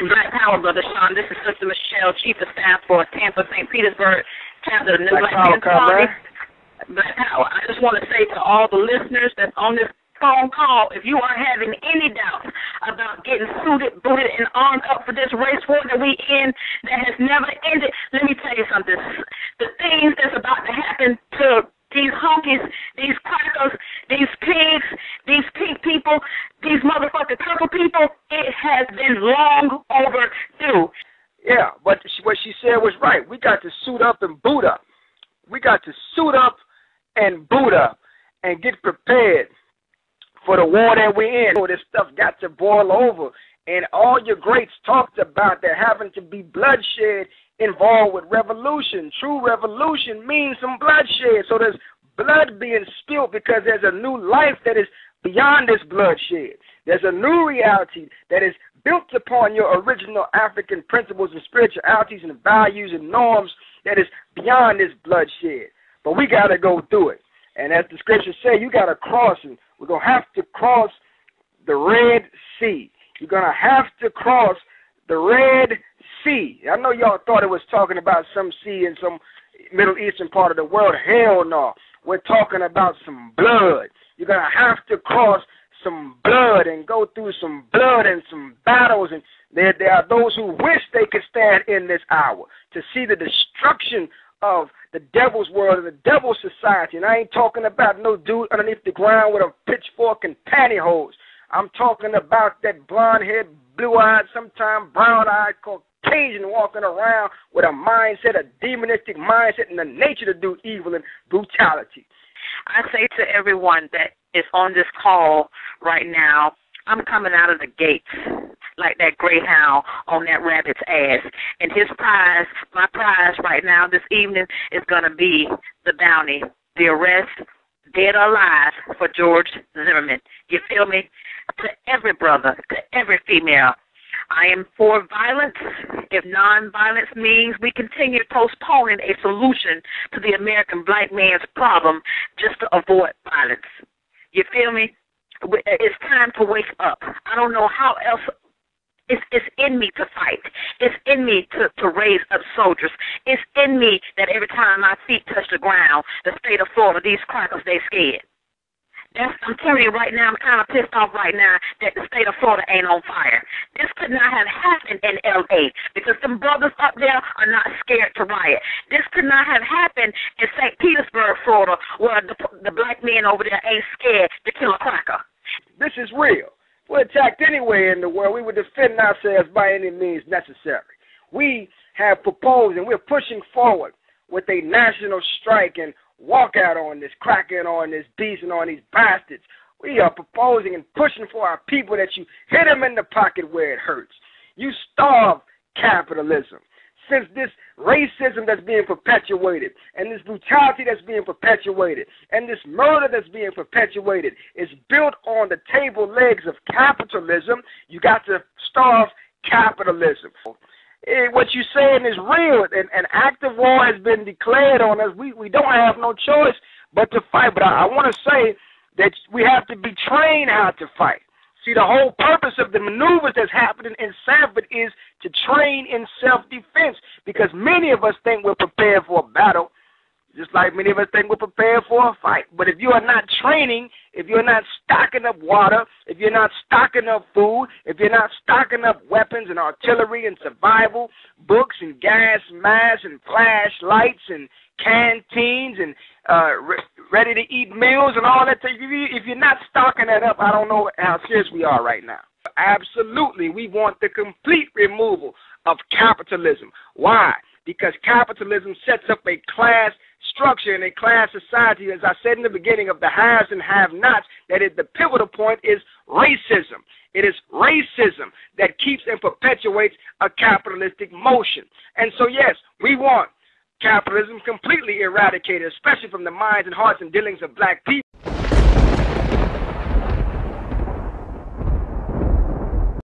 Black Power, Brother Sean. This is Sister Michelle, Chief of Staff for Tampa, St. Petersburg, chapter of the New Black Panthers Party. Black Power. I just want to say to all the listeners that's on this phone call, if you are having any doubts about getting suited, booted, and armed up for this race war that we in that has never ended, let me tell you something. The things that's about to happen to these honkies, these crackers, these pigs, these pink people, these motherfucking purple people, it has been long overdue. Yeah, but what she said was right. We got to suit up and boot up. We got to suit up and boot up and get prepared for the war that we're in. This stuff got to boil over. And all your greats talked about there having to be bloodshed involved with revolution. True revolution means some bloodshed. So there's blood being spilled because there's a new life that is beyond this bloodshed. There's a new reality that is built upon your original African principles and spiritualities and values and norms that is beyond this bloodshed. But we got to go through it. And as the scriptures say, you got to cross, and we're going to have to cross the Red Sea. You're going to have to cross the Red Sea. I know y'all thought it was talking about some sea in some Middle Eastern part of the world. Hell no. We're talking about some blood. You're going to have to cross some blood and go through some blood and some battles. And there are those who wish they could stand in this hour to see the destruction of the devil's world and the devil's society. And I ain't talking about no dude underneath the ground with a pitchfork and pantyhose. I'm talking about that blonde-haired, blue-eyed, sometimes brown-eyed Caucasian walking around with a mindset, a demonistic mindset, and the nature to do evil and brutality. I say to everyone that is on this call right now, I'm coming out of the gates like that greyhound on that rabbit's ass. And his prize, my prize right now this evening is going to be the bounty, the arrest, dead or alive, for George Zimmerman. You feel me? To every brother, to every female, I am for violence if nonviolence means we continue postponing a solution to the American black man's problem just to avoid violence. You feel me? It's time to wake up. I don't know how else. It's in me to fight. It's in me to raise up soldiers. It's in me that every time my feet touch the ground, the state of Florida, these crackers, they scared. I'm telling you right now, I'm kind of pissed off right now that the state of Florida ain't on fire. This could not have happened in L.A. because them brothers up there are not scared to riot. This could not have happened in St. Petersburg, Florida, where the black men over there ain't scared to kill a cracker. This is real. If we're attacked anywhere in the world, we would defend ourselves by any means necessary. We have proposed and we're pushing forward with a national strike and walk out on this, cracking on this beast and on these bastards. We are proposing and pushing for our people that you hit them in the pocket where it hurts. You starve capitalism. Since this racism that's being perpetuated and this brutality that's being perpetuated and this murder that's being perpetuated is built on the table legs of capitalism, you got to starve capitalism. What you're saying is real. An active war has been declared on us. We don't have no choice but to fight. But I want to say that we have to be trained how to fight. See, the whole purpose of the maneuvers that's happening in Sanford is to train in self-defense, because many of us think we're prepared for a battle, just like many of us think we're prepared for a fight. But if you are not training, if you're not stocking up water, if you're not stocking up food, if you're not stocking up weapons and artillery and survival, books and gas masks and flashlights and canteens and ready-to-eat meals and all that, if you're not stocking that up, I don't know how serious we are right now. Absolutely, we want the complete removal of capitalism. Why? Because capitalism sets up a class structure and a class society, as I said in the beginning, of the haves and have-nots, that is the pivotal point is racism. It is racism that keeps and perpetuates a capitalistic motion. And so, yes, we want capitalism completely eradicated, especially from the minds and hearts and dealings of black people.